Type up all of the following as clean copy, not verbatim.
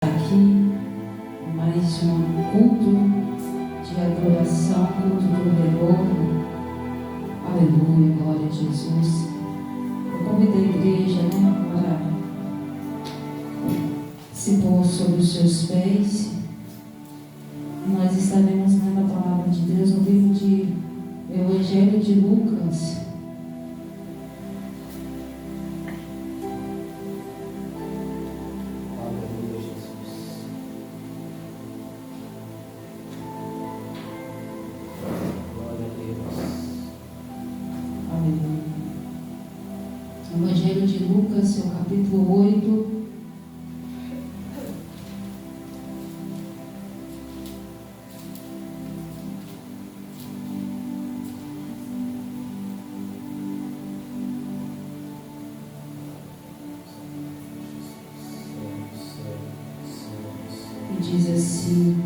Aqui, mais um culto de adoração, culto do renovo. Aleluia, glória a Jesus. Eu convidei a igreja, para se pôr sobre os seus pés. Nós estaremos lendo a palavra de Deus no livro de Evangelho de Lucas. Evangelho de Lucas, seu capítulo 8. E diz assim,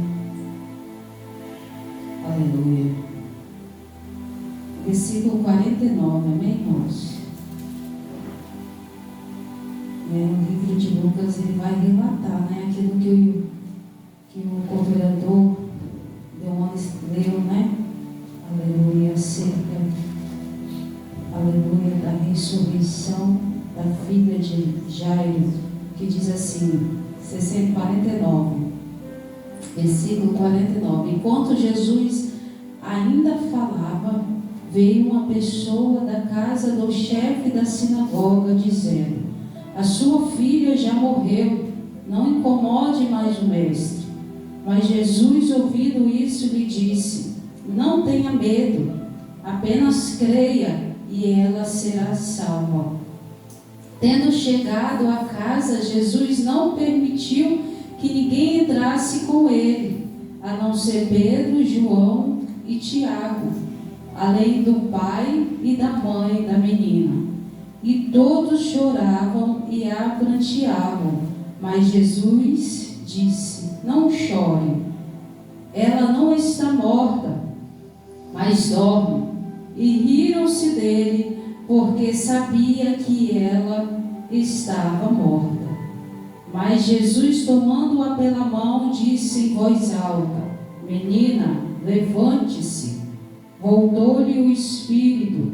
aleluia, versículo 49, amém, irmãos? No livro de Lucas ele vai relatar, aquilo que o cooperador leu, aleluia, acerca, aleluia, da ressurreição da filha de Jairo, que diz assim, 49, versículo 49, enquanto Jesus ainda falava, veio uma pessoa da casa do chefe da sinagoga, dizendo: a sua filha já morreu, não incomode mais o mestre. Mas Jesus, ouvindo isso, lhe disse: não tenha medo, apenas creia e ela será salva. Tendo chegado à casa, Jesus não permitiu que ninguém entrasse com ele, a não ser Pedro, João e Tiago, além do pai e da mãe da menina. E todos choravam e a pranteavam. Mas Jesus disse: não chore, ela não está morta, mas dorme. E riram-se dele, porque sabia que ela estava morta. Mas Jesus, tomando-a pela mão, disse em voz alta: menina, levante-se. Voltou-lhe o espírito.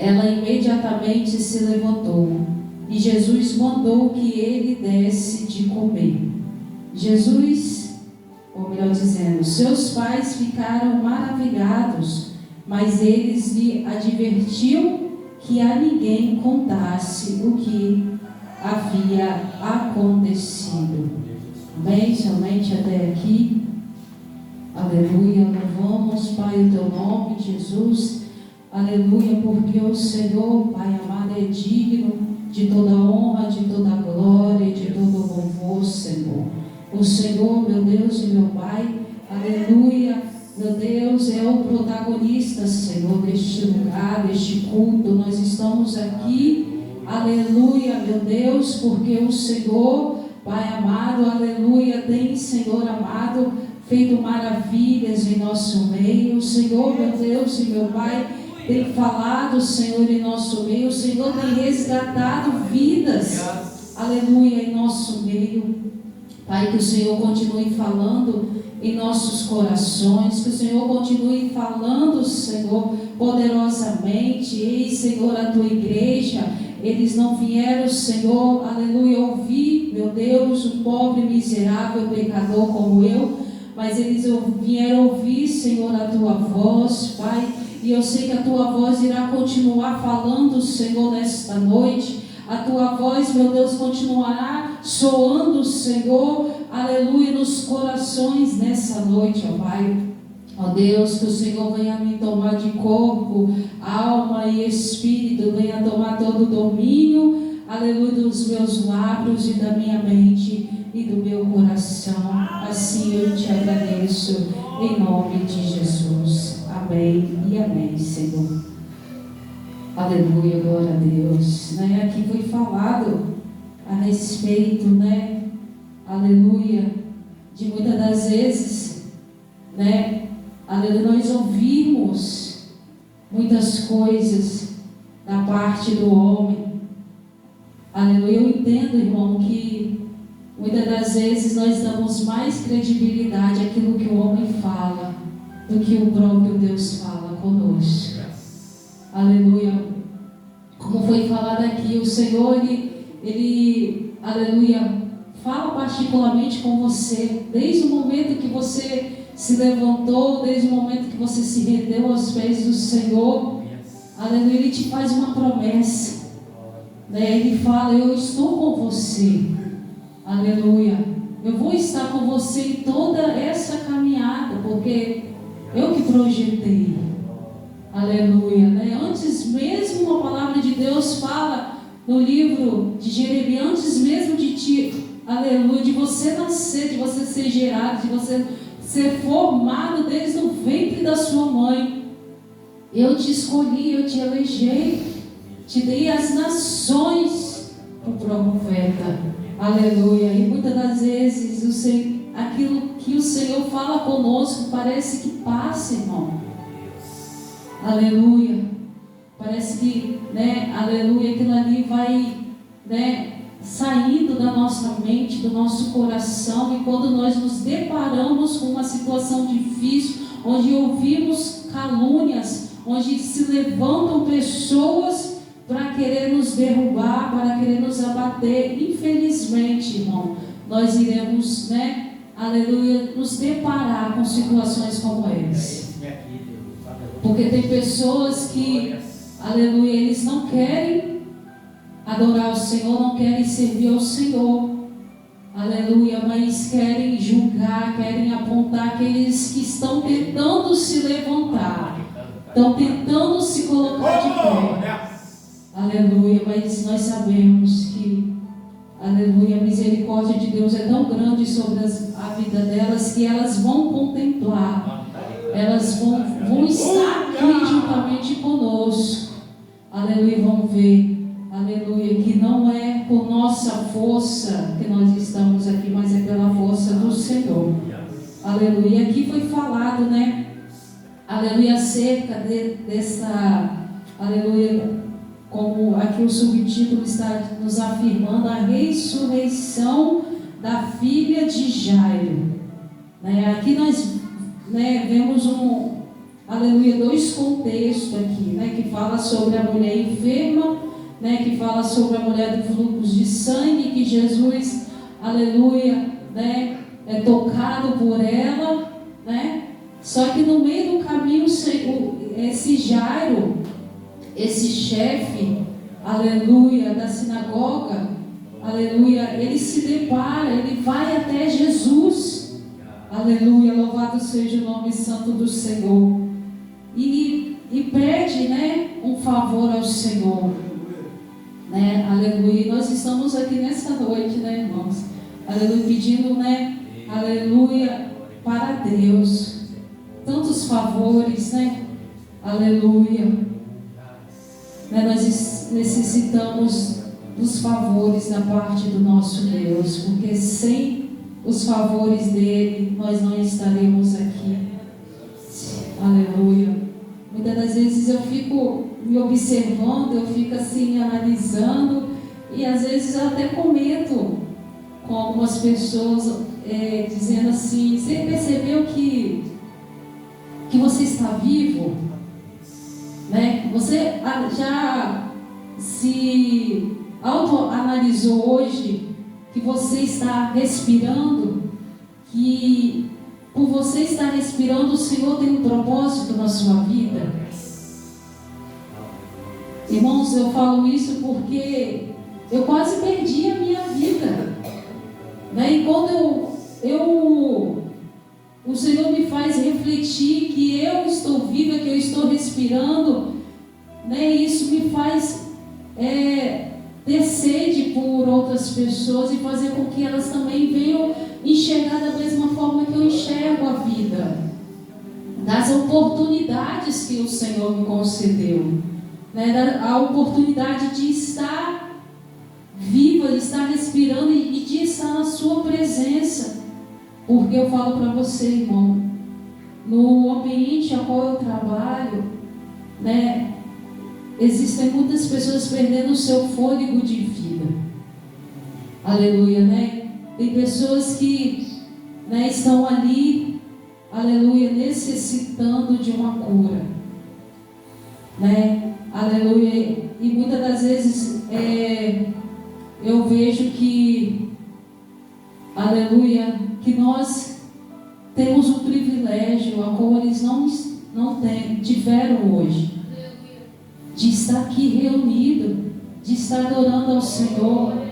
Ela imediatamente se levantou, e Jesus mandou que ele desse de comer. Ou melhor dizendo, seus pais ficaram maravilhados, mas eles lhe advertiam que a ninguém contasse o que havia acontecido. Bem, somente até aqui. Aleluia, louvamos, Pai, o teu nome, Jesus. Aleluia, porque o Senhor, Pai amado, é digno de toda honra, de toda glória e de todo louvor, Senhor. O Senhor, meu Deus e meu Pai, aleluia, meu Deus, é o protagonista, Senhor, deste lugar, deste culto. Nós estamos aqui, aleluia, meu Deus, porque o Senhor, Pai amado, aleluia, tem, Senhor amado, feito maravilhas em nosso meio. O Senhor, meu Deus e meu Pai, tem falado, Senhor, em nosso meio. O Senhor tem resgatado vidas, aleluia, em nosso meio. Pai, que o Senhor continue falando em nossos corações, que o Senhor continue falando, Senhor, poderosamente. Ei, Senhor, a tua igreja, eles não vieram, Senhor, aleluia, ouvir, meu Deus, um pobre, miserável pecador como eu, mas eles vieram ouvir, Senhor, a tua voz, Pai. E eu sei que a tua voz irá continuar falando, Senhor, nesta noite. A tua voz, meu Deus, continuará soando, Senhor, aleluia, nos corações nessa noite, ó Pai. Ó Deus, que o Senhor venha me tomar de corpo, alma e espírito, venha tomar todo o domínio, aleluia, dos meus lábios e da minha mente e do meu coração. Assim eu te agradeço, em nome de Jesus. Amém e amém, Senhor. Aleluia, glória a Deus. Aqui foi falado a respeito, aleluia, de muitas das vezes, aleluia, nós ouvimos muitas coisas da parte do homem. Aleluia, eu entendo, irmão, que Muitas das vezes nós damos mais credibilidade àquilo que o homem fala do que o próprio Deus fala conosco. Aleluia. Como foi falado aqui, o Senhor, Ele, aleluia, fala particularmente com você, desde o momento que você se levantou, desde o momento que você se rendeu aos pés do Senhor. Aleluia, Ele te faz uma promessa, né? Ele fala: eu estou com você. Aleluia, eu vou estar com você em toda essa caminhada, porque eu que projetei. Aleluia, né? Antes mesmo, a palavra de Deus fala no livro de Jeremias, antes mesmo de ti, aleluia, de você nascer, de você ser gerado, de você ser formado desde o ventre da sua mãe, eu te escolhi, eu te elegei, te dei as nações para o profeta. Aleluia. E muitas das vezes aquilo que o Senhor fala conosco parece que passa, irmão. Aleluia. Parece que, né, aleluia, aquilo ali vai, né, saindo da nossa mente, do nosso coração. E quando nós nos deparamos com uma situação difícil, onde ouvimos calúnias, onde se levantam pessoas para querer nos derrubar, para querer nos abater, infelizmente, irmão, nós iremos, né, aleluia, nos deparar com situações como essa. Porque tem pessoas que, aleluia, eles não querem adorar o Senhor, não querem servir ao Senhor, aleluia, mas querem julgar, querem apontar aqueles que estão tentando se levantar, estão tentando se colocar de pé. Aleluia, mas nós sabemos que, aleluia, a misericórdia de Deus é tão grande sobre a vida delas, que elas vão contemplar, elas vão estar aqui juntamente conosco. Aleluia, vão ver, aleluia, que não é por nossa força que nós estamos aqui, mas é pela força do Senhor. Aleluia, aqui foi falado, né, aleluia, acerca dessa, aleluia, como aqui o subtítulo está nos afirmando, a ressurreição da filha de Jairo. Né? Aqui nós, né, vemos aleluia, dois contextos aqui, né, que fala sobre a mulher enferma, né, que fala sobre a mulher de fluxos de sangue, que Jesus, aleluia, né, é tocado por ela, né? Só que no meio do caminho, esse Jairo, esse chefe, aleluia, da sinagoga, aleluia, ele se depara, ele vai até Jesus, aleluia, louvado seja o nome santo do Senhor, e pede, né, um favor ao Senhor, né, aleluia. E nós estamos aqui nessa noite, né, irmãos, aleluia, pedindo, né, aleluia, para Deus, tantos favores, né, aleluia. Nós necessitamos dos favores da parte do nosso Deus, porque sem os favores dele, nós não estaremos aqui. Aleluia. Muitas das vezes eu fico me observando, eu fico assim analisando, e às vezes eu até comento com algumas pessoas, dizendo assim: você percebeu que você está vivo? Né? Você já se autoanalisou hoje que você está respirando, que por você estar respirando, o Senhor tem um propósito na sua vida? Irmãos, eu falo isso porque eu quase perdi a minha vida, né? E quando o Senhor me faz refletir que eu estou viva, que eu estou respirando, né? Isso me faz ter sede por outras pessoas e fazer com que elas também venham enxergar da mesma forma que eu enxergo a vida, das oportunidades que o Senhor me concedeu, né? A oportunidade de estar viva, de estar respirando e de estar na sua presença. Porque eu falo para você, irmão, no ambiente a qual eu trabalho, né, existem muitas pessoas perdendo o seu fôlego de vida. Aleluia, né? Tem pessoas que, né, estão ali, aleluia, necessitando de uma cura, né, aleluia. E muitas das vezes eu vejo que, aleluia, que nós temos o privilégio, a qual eles não tiveram hoje, de estar aqui reunido, de estar adorando ao Senhor,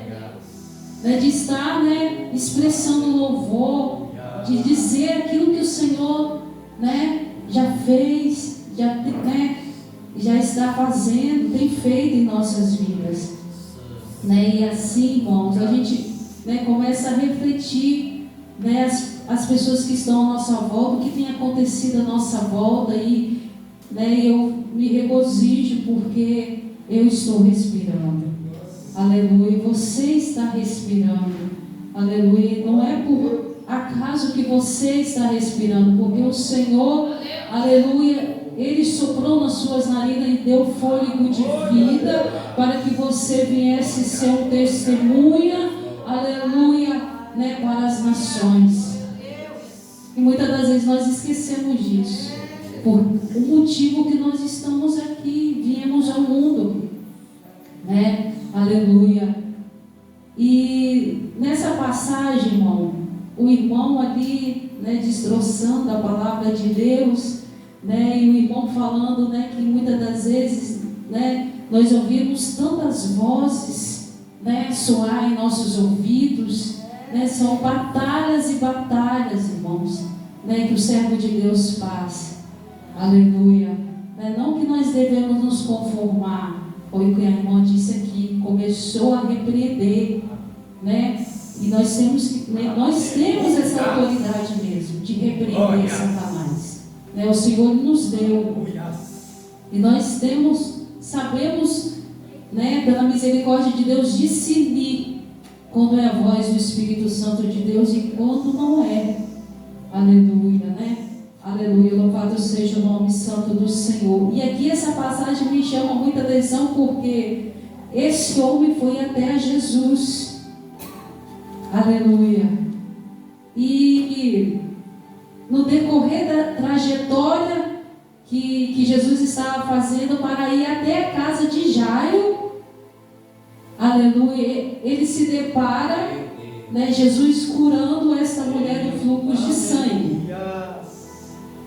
né, de estar, né, expressando louvor, de dizer aquilo que o Senhor, né, já fez, já está fazendo, tem feito em nossas vidas, né? E assim, irmãos, a gente, né, começa a refletir, né, as pessoas que estão à nossa volta, o que tem acontecido à nossa volta, e, né, eu me regozijo porque eu estou respirando, aleluia. Você está respirando, aleluia. Não é por acaso que você está respirando, porque o Senhor, aleluia, Ele soprou nas suas narinas e deu fôlego de vida para que você viesse ser um testemunha, aleluia, né, para as nações. E muitas das vezes nós esquecemos disso, por o motivo que nós estamos aqui, viemos ao mundo, né, aleluia. E nessa passagem, irmão, o irmão ali, né, destroçando a palavra de Deus, né, e o irmão falando, né, que muitas das vezes, né, nós ouvimos tantas vozes, né, soar em nossos ouvidos, né, são batalhas e batalhas, irmãos, né, que o servo de Deus faz, aleluia, né, não que nós devemos nos conformar, foi o que a irmã disse aqui, começou a repreender, né, e nós temos essa autoridade mesmo, de repreender Satanás, né, o Senhor nos deu, e nós sabemos, né, pela misericórdia de Deus, discernir quando é a voz do Espírito Santo de Deus e quando não é, aleluia, né, aleluia, louvado seja o nome santo do Senhor. E aqui essa passagem me chama muita atenção, porque esse homem foi até a Jesus, aleluia, e no decorrer da trajetória que Jesus estava fazendo para ir até a casa de Jairo, aleluia, ele se depara, né, Jesus curando essa mulher do fluxo de sangue,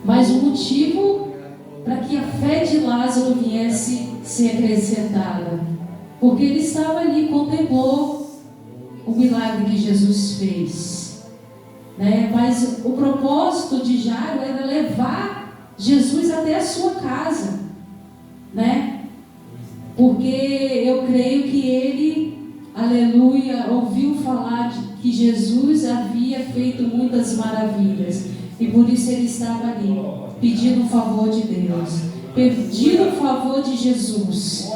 mas o motivo para que a fé de Lázaro viesse ser acrescentada, porque ele estava ali, contemplou o milagre que Jesus fez, né? Mas o propósito de Jairo era levar Jesus até a sua casa, né? Porque eu creio que ele, aleluia, ouviu falar de que Jesus havia feito muitas maravilhas, e por isso ele estava ali, pedindo o favor de Deus, pedindo o favor de Jesus,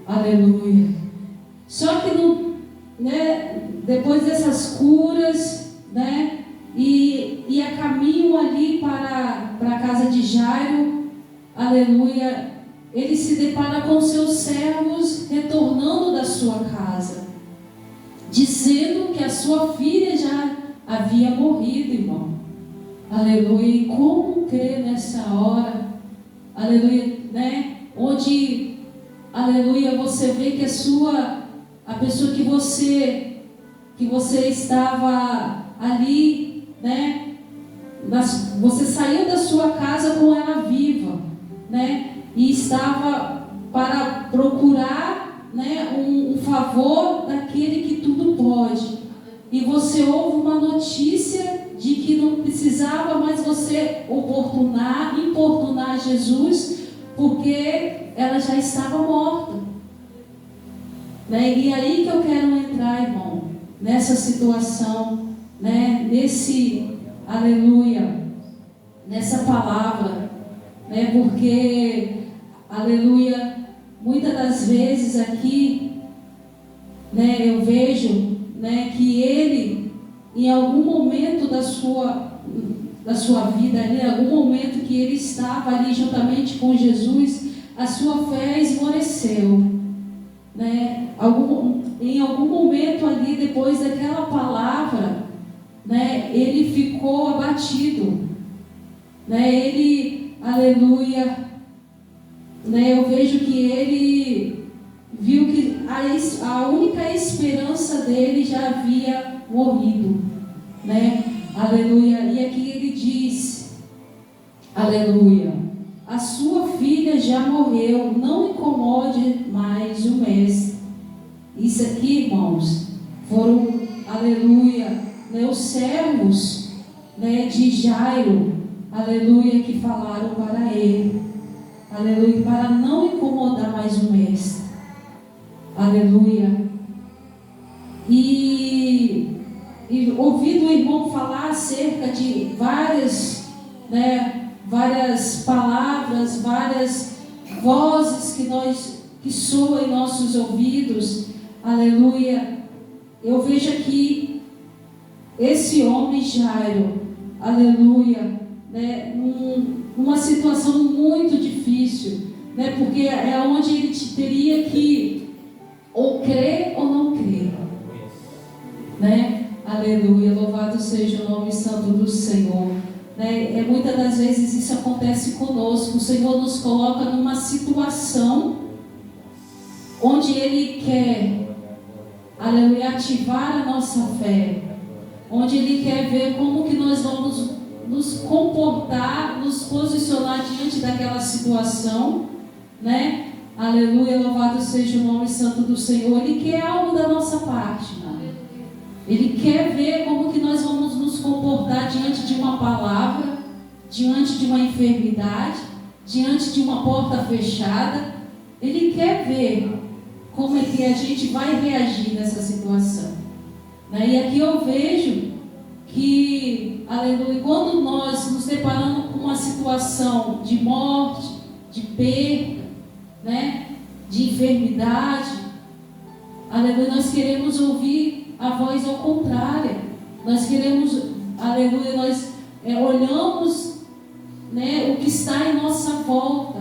aleluia. Só que né, depois dessas curas, né, e a caminho ali para a casa de Jairo, aleluia, ele se depara com seus servos retornando da sua casa, dizendo que a sua filha já havia morrido, irmão, aleluia. E como crer nessa hora, aleluia, né, onde, aleluia, você vê que a pessoa que você estava ali, né, você saiu da sua casa com ela viva, né, e estava para procurar, né, um favor daquele que tudo pode, e você ouve uma notícia de que não precisava mais você importunar Jesus, porque ela já estava morta, né? E aí que eu quero entrar, irmão, nessa situação, né? Aleluia, nessa palavra, né? Porque, aleluia, muitas das vezes aqui, né, eu vejo, né, que ele, em algum momento da sua vida, em algum momento que ele estava ali juntamente com Jesus, a sua fé esmoreceu, né? Em algum momento ali, depois daquela palavra, né, ele ficou abatido, né, ele, aleluia, né, eu vejo que ele viu que a única esperança dele já havia morrido, né, aleluia. E aqui ele diz, aleluia, a sua filha já morreu, não incomode mais o mestre. Isso aqui, irmãos, foram, aleluia, né, os servos, né, de Jairo, aleluia, que falaram para ele, aleluia, para não incomodar mais o mestre, aleluia. E ouvindo o irmão falar acerca de várias, né, várias palavras, várias vozes que soam em nossos ouvidos, aleluia, eu vejo aqui esse homem Jairo, aleluia, né, numa situação muito difícil, né, porque é onde ele teria que ou crer ou não crer, né, aleluia, louvado seja o nome santo do Senhor, né, muitas das vezes isso acontece conosco, o Senhor nos coloca numa situação onde Ele quer, aleluia, ativar a nossa fé, onde Ele quer ver como que nós vamos nos comportar, nos posicionar diante daquela situação, né? Aleluia, louvado seja o nome santo do Senhor. Ele quer algo da nossa parte, né? Ele quer ver como que nós vamos nos comportar diante de uma palavra, diante de uma enfermidade, diante de uma porta fechada. Ele quer ver como é que a gente vai reagir nessa situação, né? E aqui eu vejo que, aleluia, quando nós nos deparamos com uma situação de morte, de perda, né, de enfermidade, aleluia, nós queremos ouvir a voz ao contrário, nós queremos, aleluia, nós olhamos, né, o que está em nossa volta,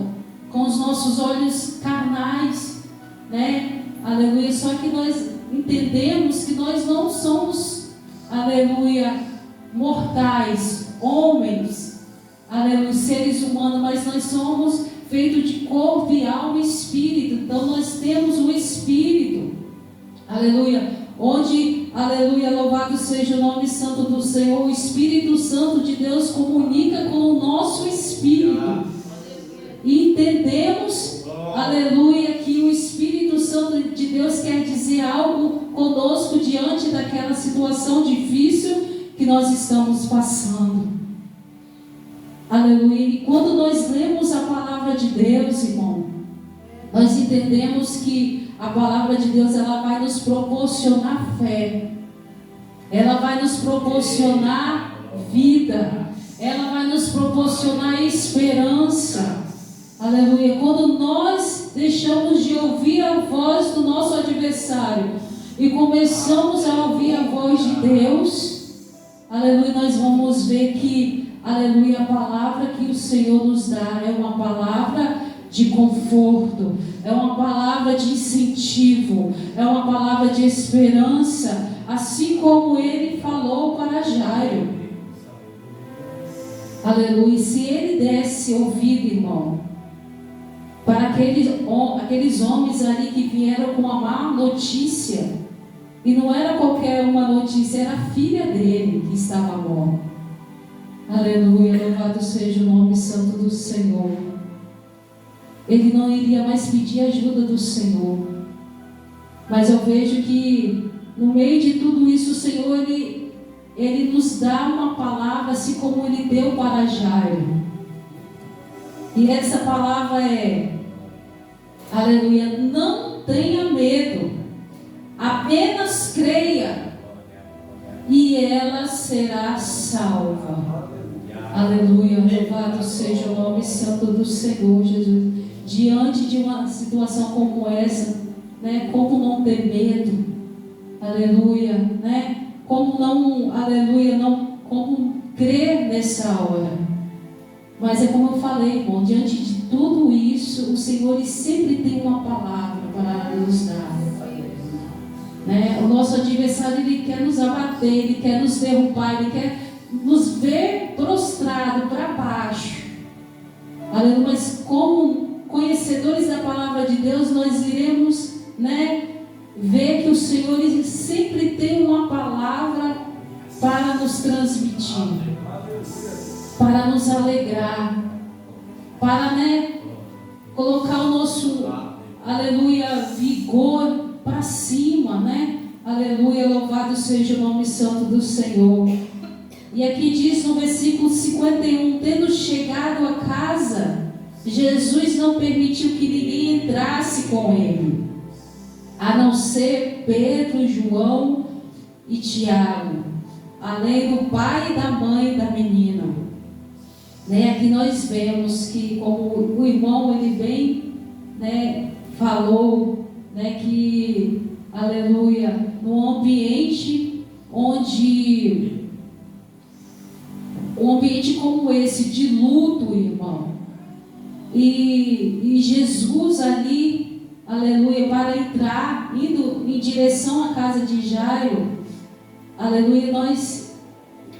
com os nossos olhos carnais, né, aleluia, só que nós entendemos que nós não somos, aleluia, mortais, homens, aleluia, seres humanos, mas nós somos feitos de corpo e alma e espírito. Então nós temos um espírito, aleluia, onde, aleluia, louvado seja o nome santo do Senhor, o Espírito Santo de Deus comunica com o nosso espírito, e entendemos, aleluia, que o Espírito Santo de Deus quer dizer algo conosco diante daquela situação difícil que nós estamos passando, aleluia. E quando nós lemos a palavra de Deus, irmão, nós entendemos que a palavra de Deus, ela vai nos proporcionar fé, ela vai nos proporcionar vida, ela vai nos proporcionar esperança, aleluia. Quando nós deixamos de ouvir a voz do nosso adversário e começamos a ouvir a voz de Deus, aleluia, nós vamos ver que, aleluia, a palavra que o Senhor nos dá é uma palavra de conforto, é uma palavra de incentivo, é uma palavra de esperança, assim como Ele falou para Jairo, aleluia. Se Ele desse ouvido, irmão, para aqueles homens ali que vieram com a má notícia, e não era qualquer uma notícia, era a filha dele que estava morta, aleluia, louvado seja o nome santo do Senhor. Ele não iria mais pedir ajuda do Senhor, mas eu vejo que no meio de tudo isso o Senhor, Ele nos dá uma palavra, assim como Ele deu para Jairo. E essa palavra é, aleluia, não tenha medo, apenas creia e ela será salva. Aleluia, louvado seja o nome santo do Senhor Jesus. Diante de uma situação como essa, né, como não ter medo, aleluia, né, como não, aleluia, não, como crer nessa hora. Mas é como eu falei, irmão, diante de tudo isso, o Senhor sempre tem uma palavra para nos dar. né? O nosso adversário, ele quer nos abater, ele quer nos derrubar, ele quer nos ver prostrado para baixo. Aleluia. Mas como conhecedores da palavra de Deus, nós iremos, né, ver que o Senhor sempre tem uma palavra para nos transmitir, para nos alegrar, para, né, colocar o nosso, aleluia, vigor para cima, né? Aleluia, louvado seja o nome santo do Senhor. E aqui diz no versículo 51, tendo chegado a casa, Jesus não permitiu que ninguém entrasse com ele, a não ser Pedro, João e Tiago, além do pai e da mãe da menina. Né? Aqui nós vemos que, como o irmão ele bem, né, falou, né, que, aleluia, no ambiente onde, um ambiente como esse, de luto, irmão, e Jesus ali, aleluia, para entrar, indo em direção à casa de Jairo, aleluia, nós,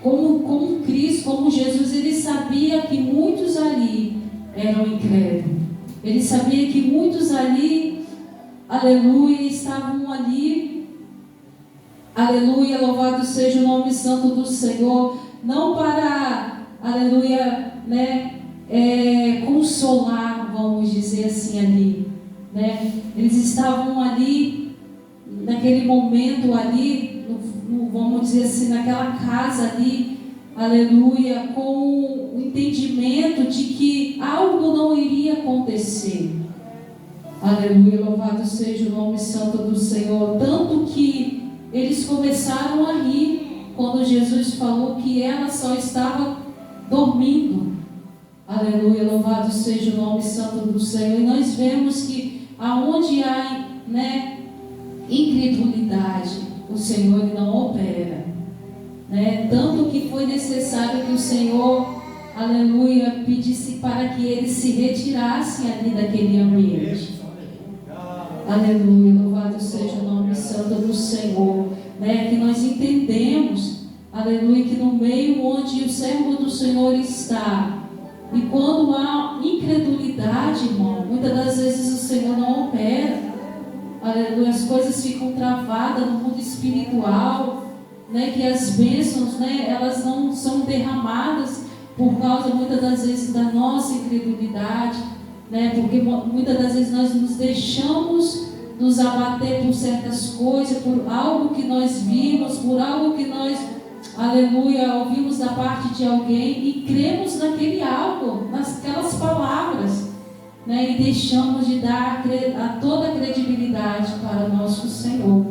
como Cristo, como Jesus, ele sabia que muitos ali eram incrédulos. Ele sabia que muitos ali, aleluia, estavam ali, aleluia, louvado seja o nome santo do Senhor, não para, aleluia, né, consolar, vamos dizer assim ali, né? Eles estavam ali, naquele momento ali, vamos dizer assim, naquela casa ali, aleluia, com o entendimento de que algo não iria acontecer. Aleluia, louvado seja o nome santo do Senhor. Tanto que eles começaram a rir quando Jesus falou que ela só estava dormindo. Aleluia, louvado seja o nome santo do Senhor. E nós vemos que aonde há, né, incredulidade, o Senhor ele não opera, né? Tanto que foi necessário que o Senhor, aleluia, pedisse para que eles se retirassem ali daquele ambiente. Aleluia, louvado seja o nome santo do Senhor, né? Que nós entendemos, aleluia, que no meio onde o servo do Senhor está, e quando há incredulidade, irmão, muitas das vezes o Senhor não opera. Aleluia, as coisas ficam travadas no mundo espiritual, né, que as bênçãos, né, elas não são derramadas por causa muitas das vezes da nossa incredulidade, né, porque muitas das vezes nós nos deixamos nos abater por certas coisas, por algo que nós vimos, por algo que nós, aleluia, ouvimos da parte de alguém e cremos naquele algo, naquelas palavras, né, e deixamos de dar toda a credibilidade para o nosso Senhor.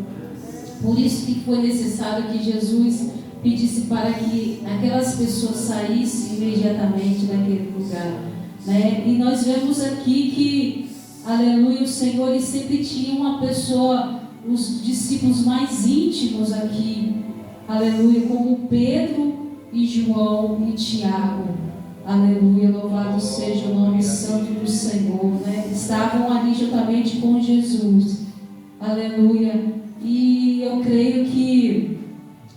Por isso que foi necessário que Jesus pedisse para que aquelas pessoas saíssem imediatamente daquele lugar, né? E nós vemos aqui que, aleluia, o Senhor ele sempre tinha uma pessoa, os discípulos mais íntimos aqui, aleluia, como Pedro e João e Tiago. Aleluia, louvado seja o nome santo do Senhor, né? Estavam ali juntamente com Jesus. Aleluia. E eu creio que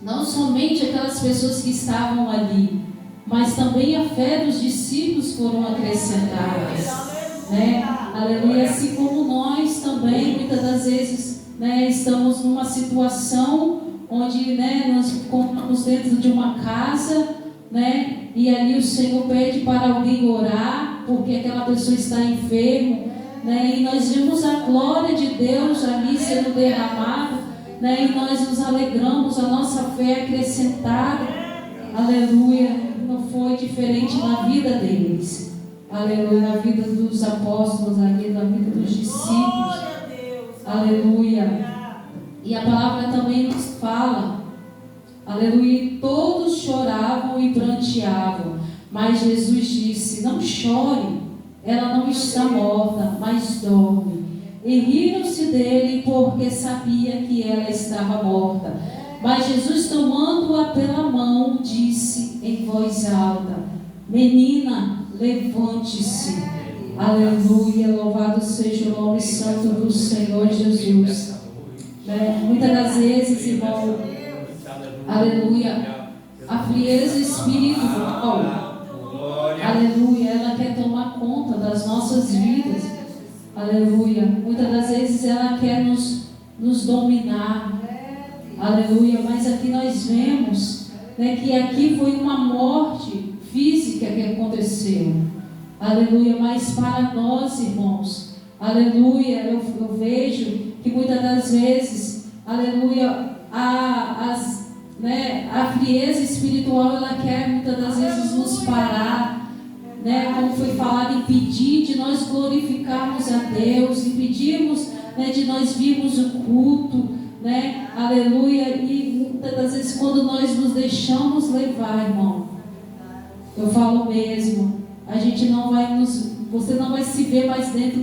não somente aquelas pessoas que estavam ali, mas também a fé dos discípulos foram acrescentadas, né? Aleluia. Assim como nós também, muitas das vezes, né, estamos numa situação onde, né, nós encontramos dentro de uma casa, né? E ali o Senhor pede para alguém orar, porque aquela pessoa está enferma, né? E nós vimos a glória de Deus ali sendo derramada, né? E nós nos alegramos, a nossa fé é acrescentada, aleluia. Não foi diferente na vida deles, aleluia, na vida dos apóstolos, ali, na vida dos discípulos, aleluia. E a palavra também nos fala, aleluia, todos choravam e pranteavam, mas Jesus disse: não chore, ela não está morta, mas dorme. E riram-se dele, porque sabia que ela estava morta. Mas Jesus, tomando-a pela mão, disse em voz alta: menina, levante-se. Aleluia, louvado seja o nome santo do Senhor Jesus. né? Muitas das vezes, irmão, aleluia, a frieza espiritual, aleluia, ela quer tomar conta das nossas vidas, aleluia. Muitas das vezes ela quer nos dominar, aleluia. Mas aqui nós vemos, né, que aqui foi uma morte física que aconteceu, aleluia. Mas para nós, irmãos, aleluia, eu vejo que muitas das vezes, aleluia, a frieza espiritual, ela quer muitas das vezes nos parar, né, como foi falado, impedir de nós glorificarmos a Deus, impedirmos, né, de nós virmos o culto, né, aleluia. E muitas das vezes quando nós nos deixamos levar, irmão, eu falo mesmo, a gente não vai você não vai se ver mais dentro